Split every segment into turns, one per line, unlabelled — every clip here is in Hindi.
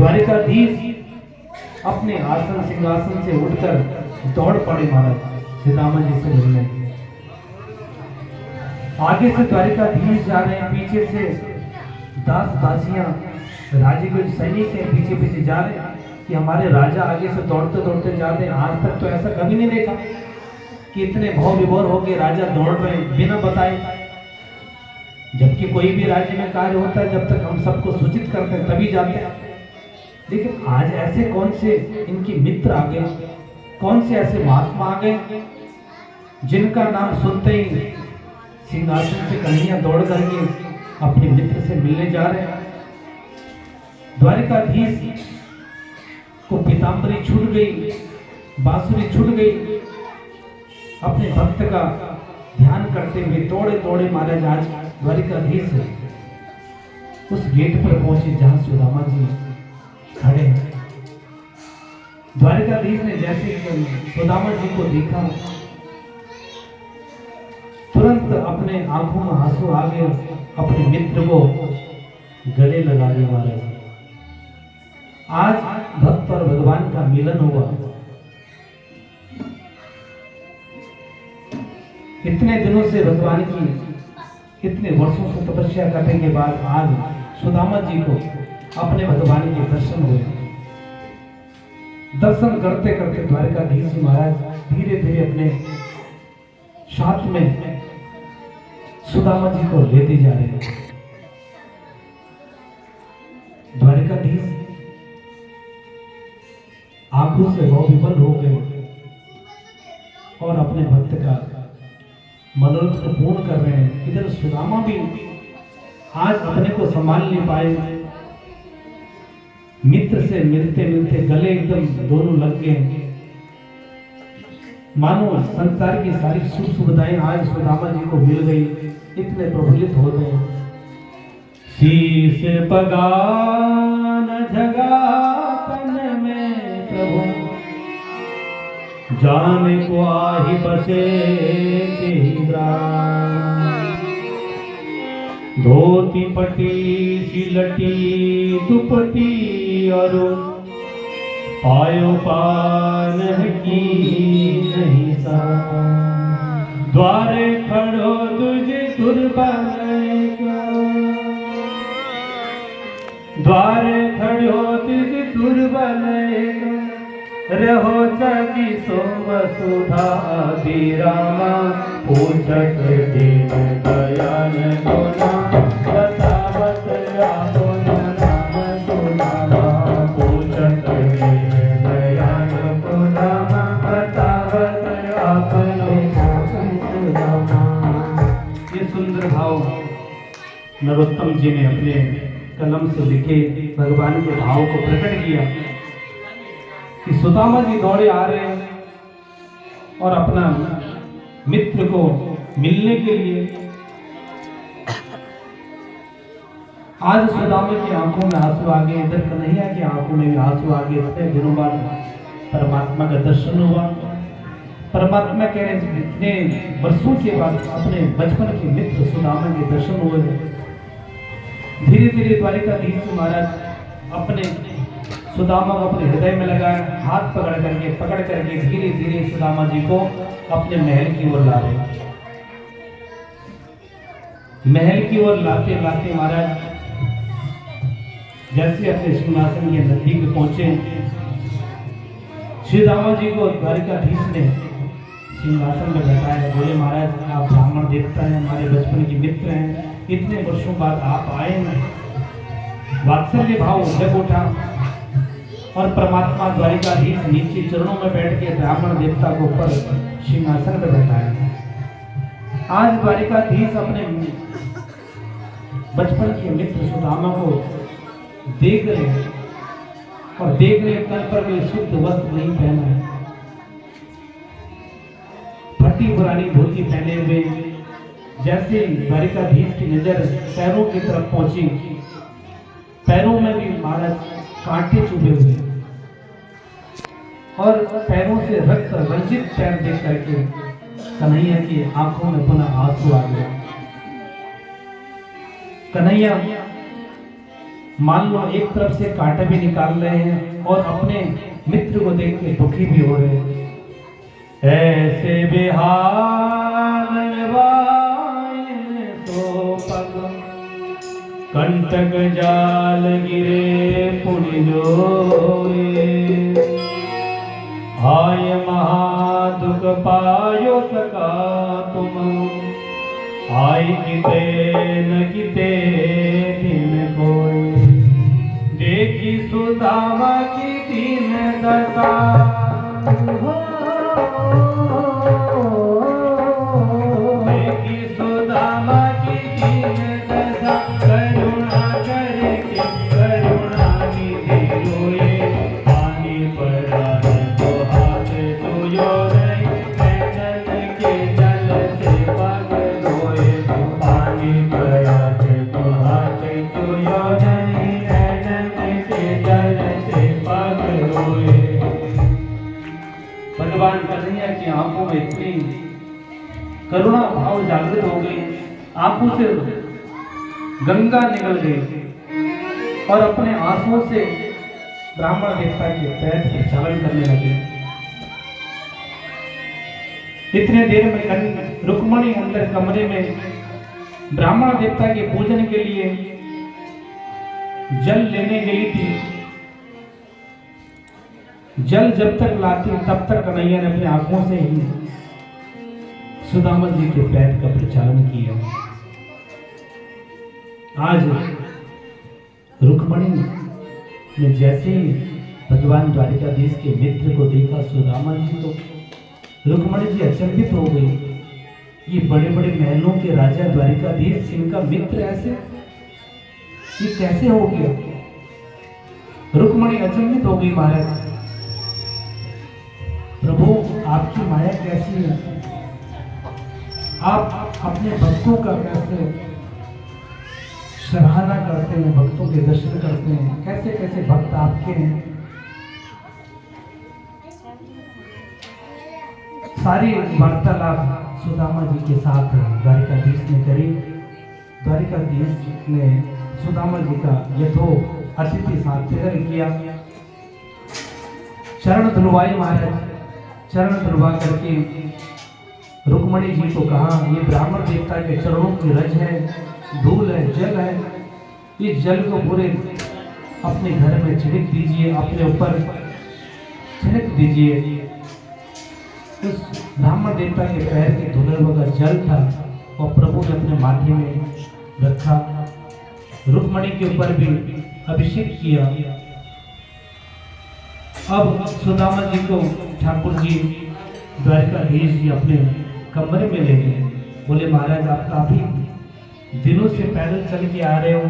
द्वारिकाधीश अपने आसन सिंहासन से उठकर दौड़ पड़े महाराज सीतामा जी से मिलने। आगे से द्वारिकाधीश जा रहे हैं, पीछे से दास दासियां राजे के सैनिक हैं पीछे पीछे जा रहे हैं कि हमारे राजा आगे से दौड़ते दौड़ते जाते हैं। आज तक तो ऐसा कभी नहीं देखा कि इतने भाव विभोर होकर राजा दौड़ रहे हैं बिना बताए। जबकि कोई भी राज्य में कार्य होता है जब तक हम सबको सूचित करते हैं तभी जाते हैं, लेकिन आज ऐसे कौन से इनके मित्र आ गए, कौन से ऐसे महात्मा आ गए जिनका नाम सुनते ही सिंहासन से कन्हैया दौड़ करके अपने मित्र से मिलने जा रहे हैं। द्वारिकाधीश को पीतांबरी छूट गई, बांसुरी छूट गई। अपने भक्त का ध्यान करते हुए दौड़े दौड़े महाराज आज द्वारिकाधीश उस गेट पर पहुंचे जहां सुदामा जी खड़े हैं। द्वारिकाधीश ने जैसे सुदामा जी को देखा तुरंत अपने आंखों में आंसू आ गए, अपने मित्र को गले लगा दिया। महाराज आज भक्त और भगवान का मिलन हुआ। इतने दिनों से भगवान की इतने वर्षों से तपस्या करने के बाद आज सुदामा जी को अपने भगवान के दर्शन हुए। दर्शन करते करते द्वारिकाधीश जी महाराज धीरे धीरे अपने साथ में सुदामा जी को लेते जा रहे हैं। द्वारिकाधीश आंखों से भाव विफल हो गए और अपने भक्त का मनोरथ को पूर्ण कर रहे हैं। इधर सुदामा भी आज अपने को संभाल नहीं पाए, मित्र से मिलते मिलते गले एकदम दोनों लग गए। मानो संसार की सारी सुख सुविधाएं आज सुदामा जी को मिल गई, इतने प्रफुल्लित हो गए। शीश बगान जगा तन में प्रभु जाने को आही बसे धोती पटी सिलटी दुपटी और पायो पान की नहीं सा द्वारे खड़ो तुझे दुर्बल द्वारे खड़ो तुझे दुर्बल रहो सखी सो वसुधा विरामा पूछत दीन दयाल गुना बतावत आपन नाम सुनावा पूछत दीन दयाल गुना बतावत आपन नाम सुनावा। ये सुंदर भाव नरोत्तम जी ने अपने कलम से लिखे भगवान के भाव को प्रकट किया कि सुदामा जी दौड़े आ रहे हैं और अपना मित्र को मिलने के लिए। आज सुदामा की आंखों में आंसू आ गए, इधर कन्हैया की आंखों में भी आंसू आ गए। इतने दिनों बाद परमात्मा का दर्शन हुआ। परमात्मा कह रहे हैं इतने वर्षों के बाद अपने बचपन के मित्र सुदामा के दर्शन हुए। धीरे धीरे द्वारिकाधीश महाराज अपने सुदामा को अपने हृदय में लगाए, हाथ पकड़ करके धीरे धीरे सुदामा जी को अपने महल की ओर ला रहे। महल की ओर लाते लाते महाराज जैसे अपने सिंहासन के नजदीक पहुंचे, श्री रामा जी को द्वारिकाधीश ने सिंहासन में बैठाया। बोले महाराज आप ब्राह्मण देवता हैं, हमारे बचपन के मित्र हैं, इतने वर्षों बाद आप आए हैं। वात्सल्य भाव जग उठा और परमात्मा द्वारिकाधीश नीचे चरणों में बैठ के ब्राह्मण देवता को ऊपर सिंहासन पर बैठाया। आज द्वारिकाधीश अपने बचपन के मित्र सुदामा को देख रहे हैं और देख रहे तल पर कोई शुद्ध वस्त्र नहीं पहना है, फटी पुरानी धोती पहने हुए। जैसे द्वारिकाधीश की नजर पैरों की तरफ पहुंची, पैरों में भी महाराज कांटे चुभे हुए और पैरों से रक्त रंजित पैर देख करके कन्हैया की आंखों में पुनः आंसू आ गया। कन्हैया मान लो एक तरफ से कांटे भी निकाल रहे हैं और अपने मित्र को देख के दुखी भी हो रहे हैं। ऐसे बिहार तो पग कंटक जाल गिरे पुनिजोए, हाय महादुख पायो सका तुम, आई किते न किते दिन कोई, देखी सुदामा की दीन दशा, देखी सुदामा की दीन दशा, करुणा करके करुणा निधि रोए, पानी पड़ा तो हाथ धोयो नहीं, नैनन के जल से पग धोए, पानी पड़ा तो हाथ धोयो नहीं, नैनन के जल से पग धोए। भगवान कन्हैया की आंखों में इतनी करुणा भाव जागृत हो गई, आंखों से गंगा निकल गई और अपने आंसुओं से ब्राह्मण देवता के पैर प्रक्षालन करने लगे। इतने देर में रुक्मणी अंदर कमरे में ब्राह्मण देवता के पूजन के लिए जल लेने गई थी। जल जब तक लाती तब तक कन्हैया ने अपनी आंखों से ही सुदामा जी के पैर का प्रचालन किया। आज रुक्मणी ने जैसे ही भगवान द्वारिकाधीश के मित्र को देखा सुदामा जी, तो रुक्मणी जी अचंभित हो गई। ये बड़े बड़े महलों के राजा द्वारिकाधीश, इनका मित्र ऐसे, ये कैसे हो गया? रुक्मणी अचंभित हो गई। महाराज प्रभु, आपकी माया कैसी है? आप अपने भक्तों का कैसे सराहना करते हैं, भक्तों के दर्शन करते हैं, कैसे कैसे भक्त आपके हैं। सारी वार्तालाप सुदामा जी के साथ द्वारिकाधीश ने करी। द्वारिकाधीश ने सुदामा जी का यथो अतिथि सात्विक किया। चरण धुलवाए महाराज। चरण धुलवा करके रुक्मणी जी को कहा, ये ब्राह्मण देवता के चरणों की रज है, धूल है, जल है, ये जल को पूरे अपने घर में छिड़क दीजिए, अपने ऊपर छिड़क दीजिए। उस ब्राह्मण देवता के पैर के धुले हुए जल था और प्रभु ने अपने माथे में रखा। रुक्मणी के ऊपर भी अभिषेक किया। अब सुदामा जी को ठाकुर जी द्वारिकाधीश जी अपने कमरे में ले गए। बोले, महाराज आप काफी दिनों से पैदल चल के आ रहे हो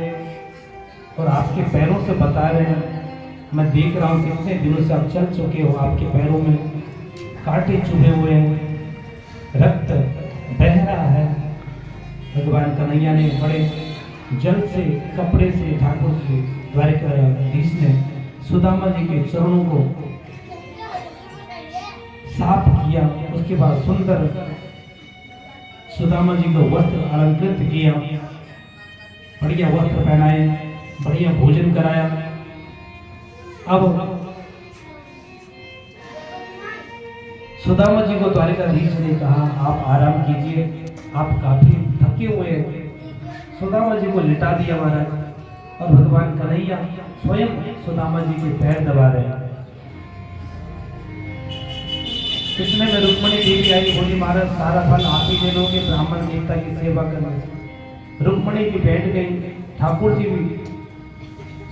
और आपके पैरों से बता रहे हैं, मैं देख रहा हूँ कितने दिनों से आप चल चुके हो, आपके पैरों में कांटे चुभे हुए हैं, रक्त बह रहा है। भगवान कन्हैया ने बड़े जल से, कपड़े से ठाकुर जी द्वारिकाधीश ने सुदामा जी के चरणों को साफ किया। उसके बाद सुंदर सुदामा जी को वस्त्र अलंकृत किया, बढ़िया वस्त्र पहनाए, बढ़िया भोजन कराया। अब सुदामा जी को द्वारिकाधीश ने कहा, आप आराम कीजिए, आप काफी थके हुए हैं। सुदामा जी को लिटा दिया महाराज और भगवान कन्हैया स्वयं सुदामा जी के पैर दबा रहे हैं। कितने में रुक्मणी देवी आई, बोली महाराज सारा फल आप ही दे दोगे ब्राह्मण देवता की सेवा करने से। रुक्मणी जी बैठ गई, ठाकुर जी भी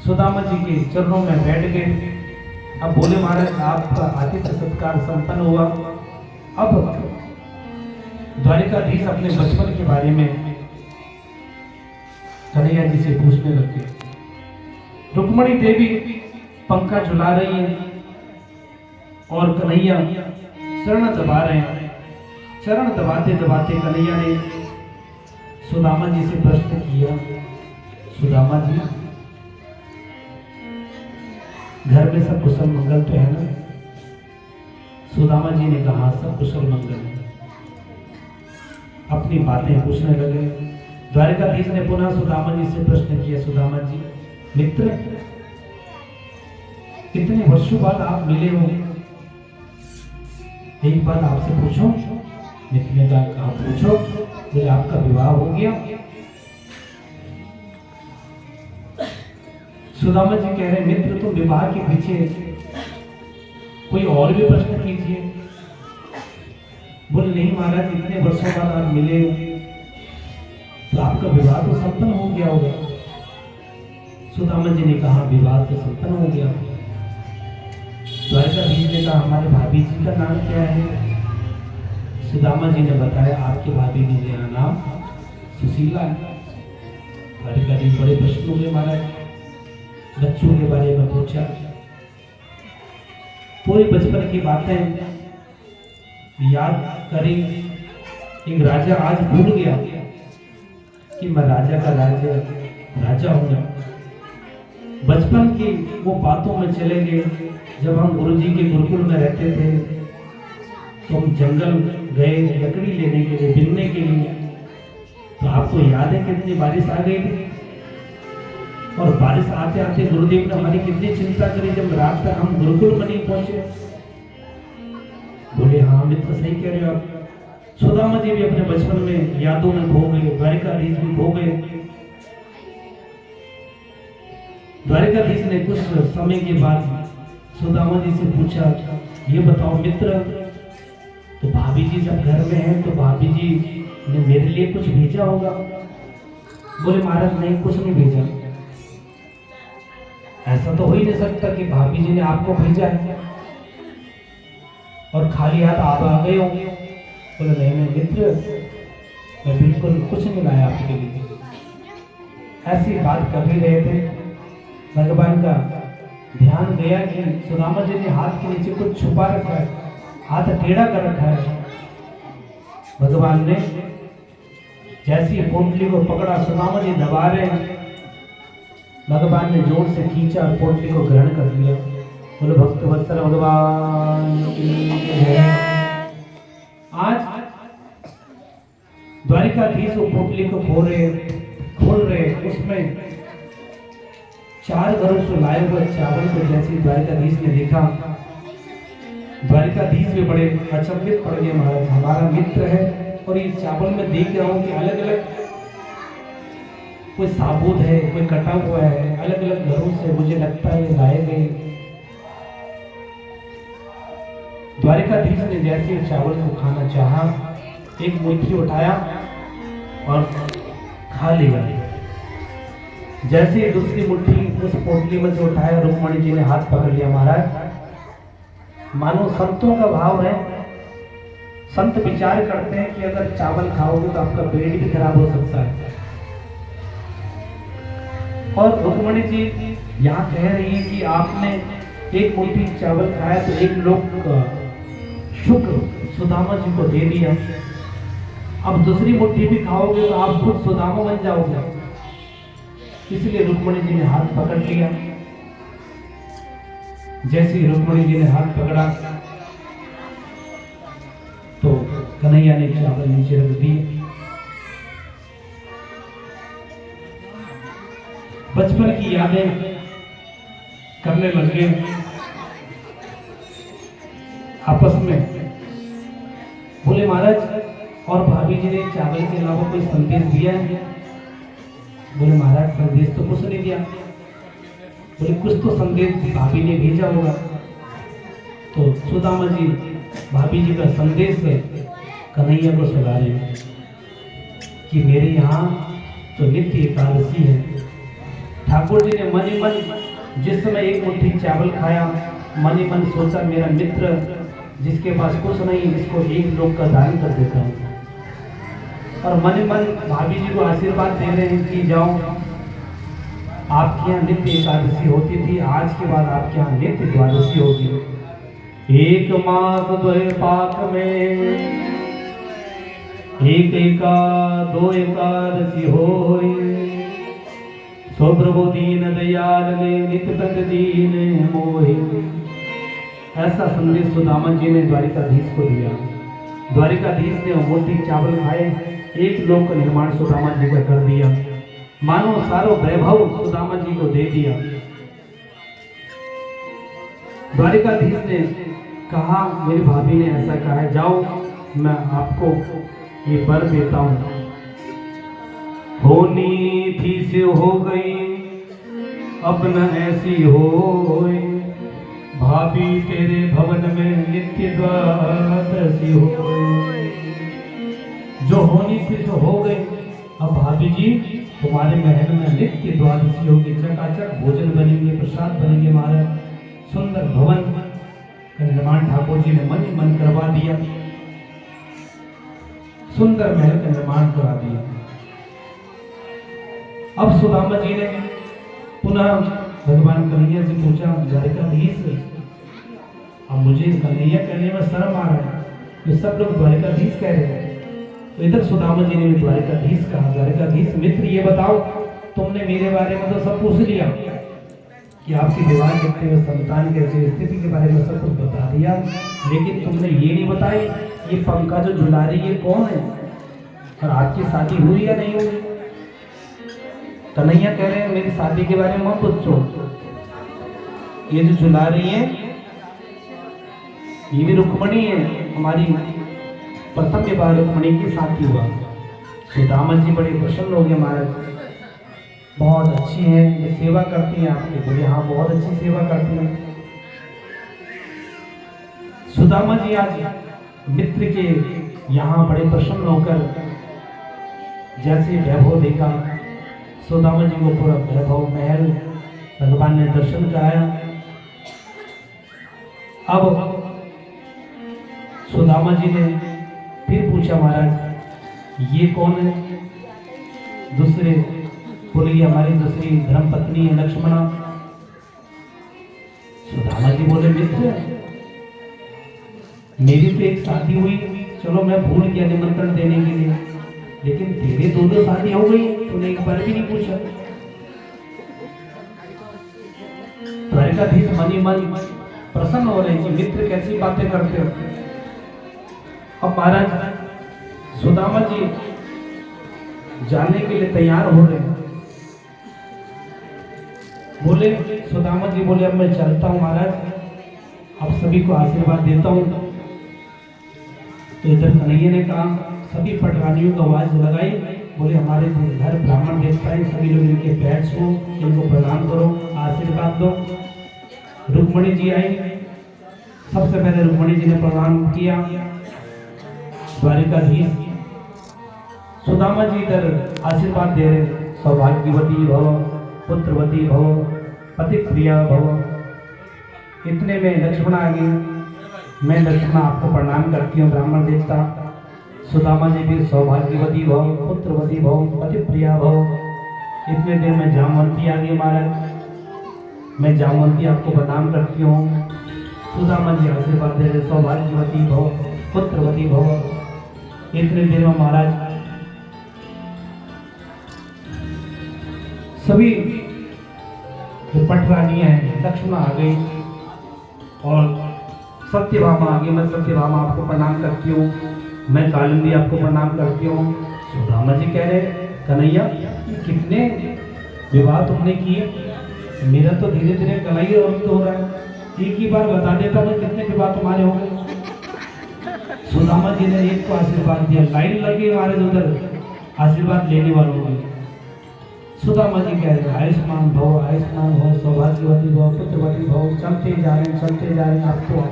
सुदामा जी के चरणों में बैठ गए। अब बोले, महाराज आपका आतिथ्य सत्कार संपन्न हुआ। अब द्वारिकाधीश अपने बचपन के बारे में कन्हैया जी से पूछने लगे। रुक्मणी देवी पंखा झुला रही है और कन्हैया चरण दबा रहे हैं। चरण दबाते दबाते कन्हैया ने सुदामा जी से प्रश्न किया, सुदामा जी घर में सब कुशल मंगल तो है ना? सुदामा जी ने कहा, सब कुशल मंगल है। अपनी बातें पूछने लगे। द्वारिकाधीश ने पुनः सुदामा जी से प्रश्न किया, सुदामा जी मित्र, कितने वर्षों बाद आप मिले हो, एक बात आपसे पूछो। मित्र ने कहा पूछो, बोले आपका विवाह हो गया? सुदामा जी कह रहे मित्र तुम विवाह के पीछे कोई और भी प्रश्न कीजिए। बोले नहीं महाराज, इतने वर्षों बाद आप मिले तो आपका विवाह तो संपन्न हो गया होगा। सुदामा जी ने कहा विवाह तो संपन्न हो गया। द्वारकाधीश ने कहा हमारे भाभी जी का नाम क्या है? सुदामा जी ने बताया आपके भाभी जी का नाम सुशीला है। द्वारकाधीश बड़े प्रश्न हुए महाराज, बच्चों के बारे में पूछा, पूरी बचपन की बातें याद करी। एक राजा आज भूल गया कि मैं राजा का राजा हूँ। बचपन की वो बातों में चले गए। जब हम गुरुजी के गुरुकुल में रहते थे तो हम जंगल गए लकड़ी लेने के लिए, बिनने के लिए। तो आपको याद है कितनी बारिश आ गई थी, और बारिश आते आते गुरुदेव ने हमारी कितनी चिंता करी जब रात तक हम गुरुकुल में नहीं पहुंचे। बोले हाँ मित्र सही कह रहे हो आप। सुदामा जी भी अपने बचपन में यादों में खो गए, द्वारकाधीश भी खो गए। द्वारकाधीश ने कुछ समय के बाद सुदामा जी से पूछा, ये बताओ मित्र, तो भाभी जी जब घर में हैं तो भाभी जी ने मेरे लिए कुछ भेजा होगा? बोले महाराज नहीं, कुछ नहीं भेजा। ऐसा तो हो ही नहीं सकता कि भाभी जी ने आपको भेजा है और खाली हाथ आप आ गए होंगे। बोले नहीं मित्र, मैं बिल्कुल कुछ नहीं लाया आपके लिए। ऐसी बात कर ही रहे थे, भगवान का ध्यान गया कि सुदामा जी ने हाथ के नीचे कुछ छुपा रखा है, हाथ टेढ़ा कर रखा है। भगवान ने जैसी पोटली को पकड़ा, सुदामा जी दबा रहे हैं, भगवान ने जोर से खींचा और पोटली को ग्रहण कर लिया। बोले भक्त वत्सल भगवान की जय। आज द्वारकाधीश वो पोटली को खोल रहे, उसमें 4 घरों से लाए हुए चावल को जैसे द्वारकाधीश ने देखा, द्वारकाधीश भी बड़े अचंभित पड़ गए। महाराज हमारा मित्र है और ये चावल में देख रहा हूँ कि अलग अलग, कोई साबुत है, कोई कटा हुआ है, अलग अलग घरों से मुझे लगता है लाए गए। द्वारकाधीश ने जैसे चावल को खाना चाहा, एक मुट्ठी उठाया और खा लिया। जैसे दूसरी मुट्ठी उस पोटली में से उठाया, रुक्मणी जी ने हाथ पकड़ लिया। महाराज मानो संतों का भाव है, संत विचार करते हैं कि अगर चावल खाओगे तो आपका पेट भी खराब हो सकता है। और रुक्मणी जी यहाँ कह रही है कि आपने एक मुट्ठी चावल खाया तो एक लोग शुक्र सुदामा जी को दे दिया, अब दूसरी मुट्ठी भी खाओगे तो आप खुद सुदामा बन जाओगे। इसलिए रुक्मणी जी ने हाथ पकड़ लिया। जैसे ही रुक्मणी जी ने हाथ पकड़ा तो कन्हैया ने चावल नीचे रख दिए। बचपन की यादें करने लगे आपस में। बोले महाराज और भाभी जी ने चावल के अलावा कोई संदेश दिया है? बोले महाराज संदेश तो कुछ नहीं दिया। बोले कुछ तो संदेश भाभी ने भेजा होगा। तो सुदामा जी भाभी जी का संदेश है कन्हैया को सुना रहे कि मेरे यहाँ तो नित्य एकादशी है। ठाकुर जी ने मन ही मन जिस समय एक मुट्ठी चावल खाया, मन ही मन सोचा मेरा मित्र जिसके पास कुछ नहीं, इसको एक लोग का दान कर देता हूँ। और मन ही मन भाभी जी को आशीर्वाद दे रहे हैं कि जाओ, आपके यहाँ नित्य एकादशी होती थी, आज के बाद आपके यहाँ नित्य द्वादशी होगी। एक माघ द्वय पाक में एक एका दो एकादशी होय, सो प्रभु दीन दयाल ने नित्य तक दीन मोहे। ऐसा संदेश सुदामा जी ने द्वारिकाधीश को दिया। द्वारिकाधीश ने मोटी चावल खाए, एक लोक का निर्माण सुदामा जी का कर दिया। मानो सारो वैभव सुदामा जी को दे दिया। द्वारिकाधीश ने कहा, मेरी भाभी ने ऐसा कहा है, जाओ मैं आपको ये वर देता हूं। होनी थी से हो गई, अब न ऐसी होए, भाभी तेरे भवन में नित्य द्वादशी होए। जो होनी थी सो हो गई, अब भाभी जी तुम्हारे महल में नित्य द्वादशी होगी, चकाचक भोजन बनेंगे, प्रसाद बनेंगे, महाराज सुंदर भवन का निर्माण ठाकुर जी ने मन ही मन करवा दिया, सुंदर महल का निर्माण करा दिया। अब सुदामा जी ने पुनः भगवान कन्हैया से पूछा, द्वारिकाधीश अब मुझे कन्हैया कहने में शर्म आ रहा है, ये सब लोग द्वारिकाधीश कह रहे हैं। तो इधर सुदामा जी ने भी द्वारिकाधीश कहा, द्वारिकाधीश मित्र ये बताओ, तुमने मेरे बारे में तो सब पूछ लिया कि आपकी विवाह करते हुए संतान की ऐसी स्थिति के बारे में सब कुछ बता दिया, लेकिन तुमने ये नहीं बताई ये पंखा जो झुला रही है कौन है और आपकी शादी हुई या नहीं हुई। कन्हैया कह रहे हैं मेरी शादी के बारे में मत पूछो, ये जो झुला रही है ये भी रुक्मणी है, हमारी प्रथम विवाह रुक्मणी की शादी हुआ। सुदामा जी बड़े प्रसन्न हो गए, महाराज बहुत अच्छी है, ये सेवा करती हैं आपकी। बोले हाँ बहुत अच्छी सेवा करती हैं। सुदामा जी आज मित्र के यहाँ बड़े प्रसन्न होकर जैसे वैभव देखा, सुदामा जी को पूरा वैभव महल भगवान ने दर्शन कराया। अब सुदामा जी ने फिर पूछा, महाराज ये कौन है? दूसरे बोले ये हमारी दूसरी धर्म पत्नी है लक्ष्मणा। सुदामा जी बोले मित्र मेरी तो एक शादी हुई, चलो मैं भूल गया निमंत्रण देने के लिए, लेकिन तेरे दो शादी हो गई, तूने एक बार भी नहीं पूछा। द्वारिकाधीश मन ही मन प्रसन्न हो रहे कि मित्र कैसी बातें करते हो। अब महाराज सुदामा जी जाने के लिए तैयार हो रहे हैं। बोले सुदामा जी बोले अब मैं चलता हूँ महाराज, अब सभी को आशीर्वाद देता हूँ। तो इधर कन्हैया ने कहा, सभी पटरानियों को आवाज लगाई, बोले हमारे घर ब्राह्मण देवता है, सभी लोग इनके पैर छो, इनको प्रणाम करो, आशीर्वाद दो। रुक्मणी जी आई, सबसे पहले रुक्मणी जी ने प्रणाम किया। द्वारिकाधीश सुदामा जी इधर आशीर्वाद दे रहे, सौभाग्यवती भव, पुत्रवती भव, पति प्रिया भव। इतने में लक्ष्मण आ गई। मैं लक्ष्मण आपको प्रणाम करती हूँ ब्राह्मण देवता। सुदामा जी भी सौभाग्यवती भव, पुत्रवती भव, पति प्रिया भव। इतने देर में जामवंती आ गई महाराज, मैं जामवंती आपको प्रणाम करती हूँ। सुदामा जी आशीर्वाद दे रहे, सौभाग्यवती भव, पुत्रवती भव। इतने देर में महाराज सभी जो पटरानियां हैं लक्ष्मण आ गई और सत्यभामा आ गई। मैं सत्यभामा आपको प्रणाम करती हूँ, मैं कालिंदी आपको प्रणाम करती हूँ। सुदामा जी कह रहे कन्हैया कितने विवाह तुमने किए, मेरा तो धीरे धीरे गला ही रोक हो रहा है, एक ही बार बता देता हूँ कितने विवाह तुम्हारे हो गए। सुदामा जी ने एक को आशीर्वाद दिया, लाइन लगी हमारे उधर आशीर्वाद लेने वालों की। सुदामा जी कह रहे आयुष्मान भव, आयुष्मान भव, सौभाग्यवती भव, पुत्रवती भव। चलते जा रहे चलते जा रहे आपको।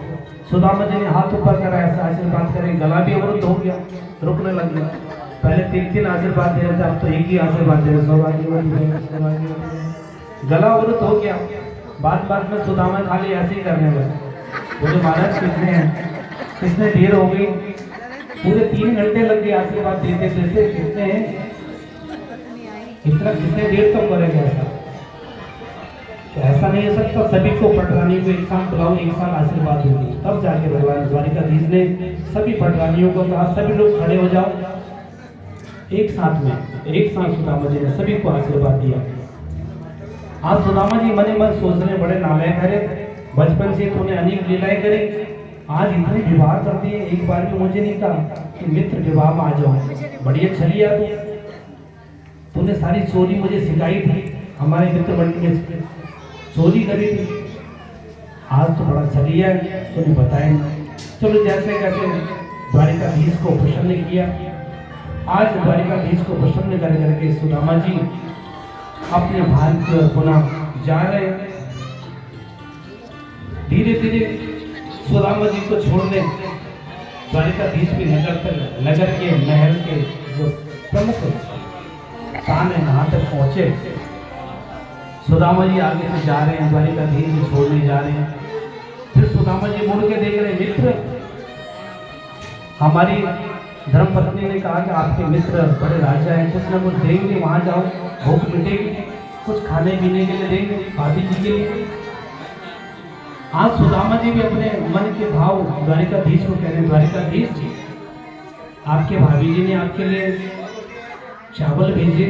सुदामा जी ने हाथ ऊपर करा, ऐसा आशीर्वाद करें, गला भी अवरुद्ध हो गया, रुकने लग गया। पहले 3 आशीर्वाद दे रहे थे, अब तो एक ही आशीर्वाद दे रहे, सौभाग्यवती भव, सौभाग्यवती। गला अवरुद्ध हो गया। बात में सुदामा खाली ऐसे ही करने लगे। बोले महाराज कितने हैं, कितने देर हो गई, पूरे 3 घंटे लग गए आशीर्वाद देते देते, कितने हैं, इतना कितने देर तक करेगा ऐसा? तो ऐसा नहीं हो सकता, सभी को पटरानियों को एक साथ बुलाओ, एक साथ आशीर्वाद दोगे। तब जाके भगवान द्वारिकाधीश ने सभी पटरानियों को कहा, सभी लोग खड़े हो जाओ, एक साथ में एक साथ सुदामा जी ने सभी को आशीर्वाद दिया। आज सुदामा जी मने मन सोच रहे बड़े नालायक है, बचपन से तूने अनेक लीलाएं करी, आज इतने विवाह कर दिए, एक बार भी मुझे नहीं कहा कि मित्र विवाह में आ जाओ, बढ़िया छलिया तू तूने सारी चोरी मुझे सिखाई थी, हमारे मित्र मंडल में चोरी करी थी, आज तो बड़ा चलिया है, तूने बताया नहीं। चलो जैसे कैसे द्वारिकाधीश को प्रसन्न किया। आज द्वारिकाधीश को प्रसन्न कर करके सुदामा जी अपने भारत की ओर पुनः जा रहे हैं। धीरे धीरे सुदामा जी को छोड़ने द्वारिकाधीश की नगर के महल के जो प्रमुख स्थान है वहां तक पहुंचे। सुदामा जी आगे से जा रहे हैं, द्वारिकाधीश को छोड़ने जा रहे हैं। फिर सुदामा जी मुड़ के देख रहे, मित्र, हमारी धर्मपत्नी ने कहा कि आपके मित्र बड़े राजा हैं, कुछ ना कुछ देंगे, वहां जाओ, भूख मिटेगी, कुछ खाने पीने के लिए देंगे भाभी जी के लिए। आज सुदामा जी भी अपने मन के भाव द्वारिकाधीश को कह रहे हैं, द्वारिकाधीश जी, आपके भाभी जी ने आपके लिए चावल भेजे,